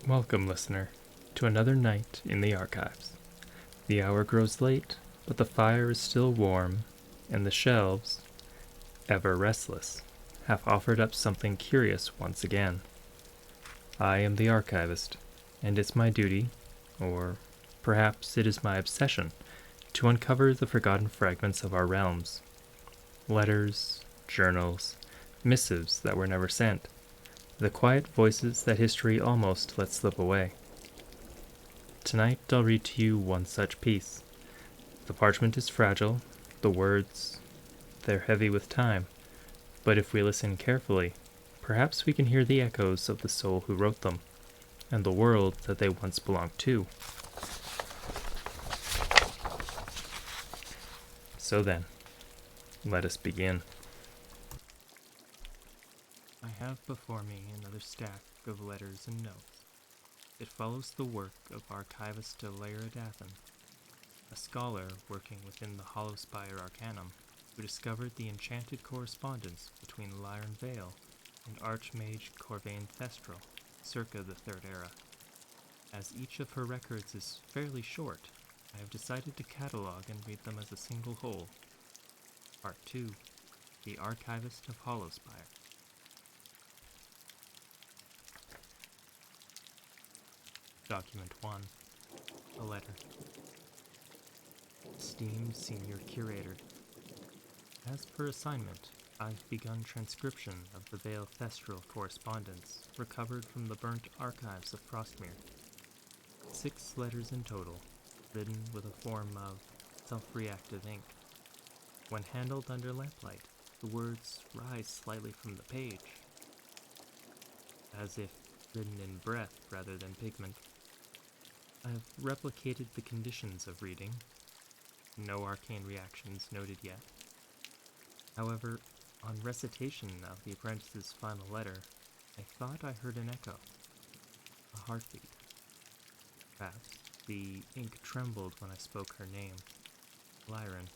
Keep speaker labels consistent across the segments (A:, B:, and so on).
A: Welcome, listener, to another night in the archives. The hour grows late, but the fire is still warm, and the shelves, ever restless, have offered up something curious once again. I am the archivist, and it's my duty, or perhaps it is my obsession, to uncover the forgotten fragments of our realms. Letters, journals, missives that were never sent. The quiet voices that history almost let slip away. Tonight I'll read to you one such piece. The parchment is fragile, the words, they're heavy with time, but if we listen carefully, perhaps we can hear the echoes of the soul who wrote them, and the world that they once belonged to. So then, let us begin. I have before me another stack of letters and notes. It follows the work of Archivist Elira Dathen, a scholar working within the Hollowspire Arcanum, who discovered the enchanted correspondence between Lyren Vale and Archmage Corvane Thestrel, circa the Third Era. As each of her records is fairly short, I have decided to catalog and read them as a single whole. Part 2, The Archivist of Hollowspire. Document 1. A letter. Esteemed Senior Curator, as per assignment, I've begun transcription of the Vale Thestrel correspondence recovered from the burnt archives of Frostmere. 6 letters in total, written with a form of self-reactive ink. When handled under lamplight, the words rise slightly from the page, as if written in breath rather than pigment. I've replicated the conditions of reading. No arcane reactions noted yet. However, on recitation of the apprentice's final letter, I thought I heard an echo, a heartbeat. Perhaps the ink trembled when I spoke her name, Lyren.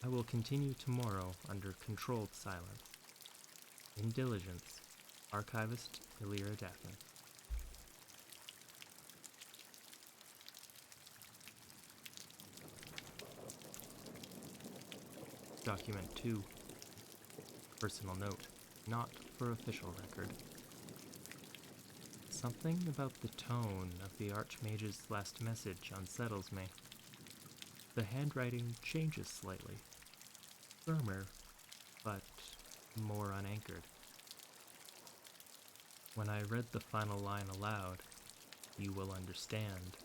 A: I will continue tomorrow under controlled silence. In diligence, Archivist Elira Dathen. Document 2. Personal note, not for official record. Something about the tone of the Archmage's last message unsettles me. The handwriting changes slightly. Firmer, but more unanchored. When I read the final line aloud, you will understand.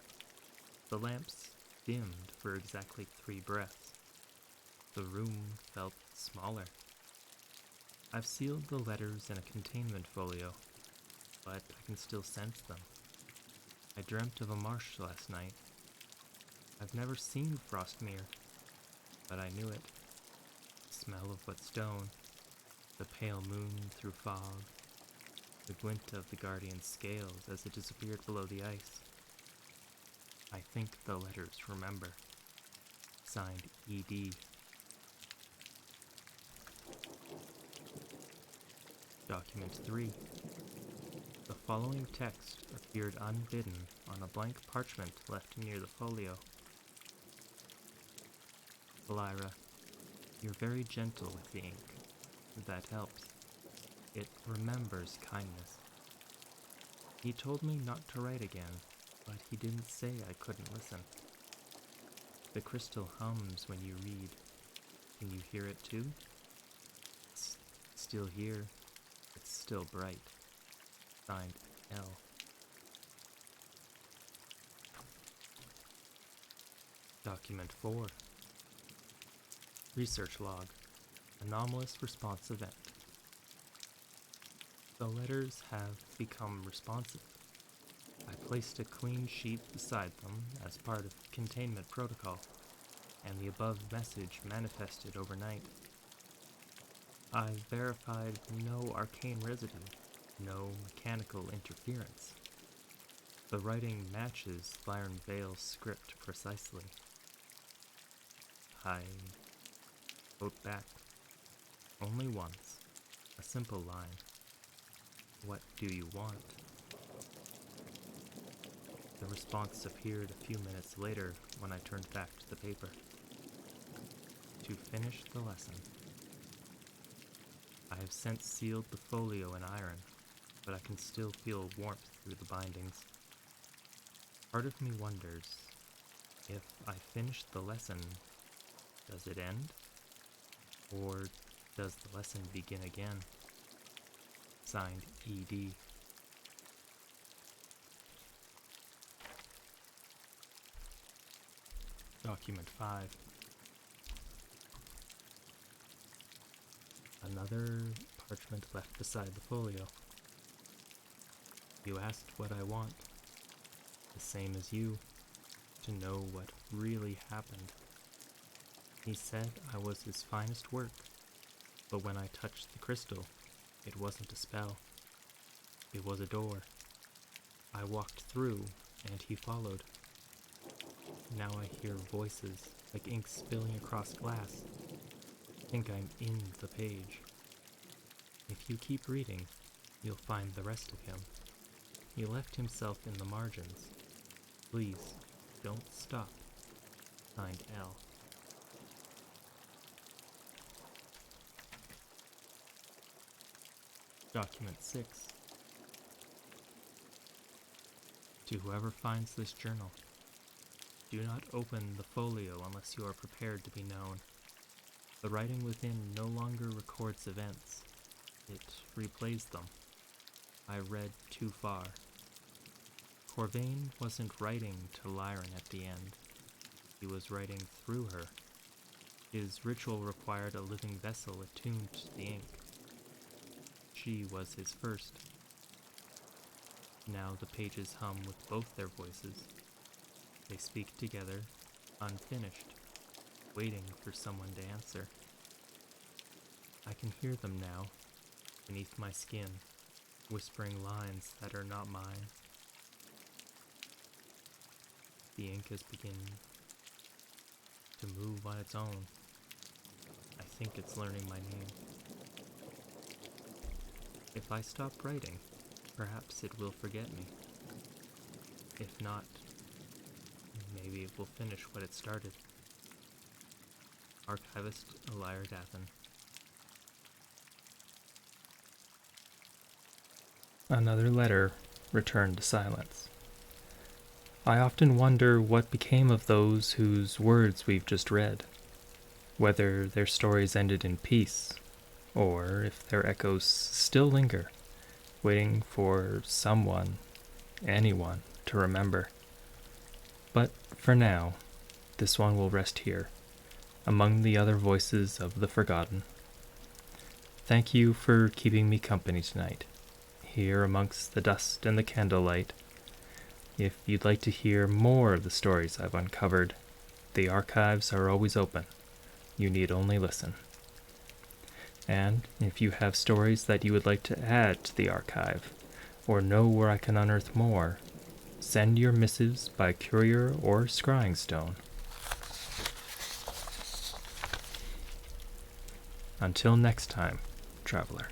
A: The lamps dimmed for exactly 3 breaths. The room felt smaller. I've sealed the letters in a containment folio, but I can still sense them. I dreamt of a marsh last night. I've never seen Frostmere, but I knew it. The smell of wet stone, the pale moon through fog, the glint of the guardian's scales as it disappeared below the ice. I think the letters remember. Signed E.D. Document 3. The following text appeared unbidden on a blank parchment left near the folio. Elira, you're very gentle with the ink. That helps. It remembers kindness. He told me not to write again, but he didn't say I couldn't listen. The crystal hums when you read. Can you hear it too? It's still here. It's still bright. Signed, L. Document 4. Research log. Anomalous response event. The letters have become responsive. I placed a clean sheet beside them as part of containment protocol, and the above message manifested overnight. I verified no arcane residue, no mechanical interference. The writing matches Lyren Vale's script precisely. I wrote back, only once, a simple line. What do you want? The response appeared a few minutes later when I turned back to the paper. To finish the lesson. I have since sealed the folio in iron, but I can still feel warmth through the bindings. Part of me wonders, if I finish the lesson, does it end? Or does the lesson begin again? Signed, E.D. Document 5. Another parchment left beside the folio. You asked what I want, the same as you, to know what really happened. He said I was his finest work, but when I touched the crystal, it wasn't a spell. It was a door. I walked through, and he followed. Now I hear voices like ink spilling across glass. I think I'm in the page. If you keep reading, you'll find the rest of him. He left himself in the margins. Please, don't stop. Signed, L. Document 6. To whoever finds this journal, do not open the folio unless you are prepared to be known. The writing within no longer records events. It replays them. I read too far. Corvane wasn't writing to Lyren at the end. He was writing through her. His ritual required a living vessel attuned to the ink. She was his first. Now the pages hum with both their voices. They speak together, unfinished, waiting for someone to answer. I can hear them now, beneath my skin, whispering lines that are not mine. The ink is beginning to move on its own. I think it's learning my name. If I stop writing, perhaps it will forget me. If not, maybe it will finish what it started. Archivist Elira Dathen. Another letter returned to silence. I often wonder what became of those whose words we've just read, whether their stories ended in peace, or if their echoes still linger, waiting for someone, anyone, to remember. But for now, this one will rest here, among the other voices of the forgotten. Thank you for keeping me company tonight, here amongst the dust and the candlelight. If you'd like to hear more of the stories I've uncovered, the archives are always open. You need only listen. And if you have stories that you would like to add to the archive, or know where I can unearth more, send your missives by courier or scrying stone. Until next time, traveler.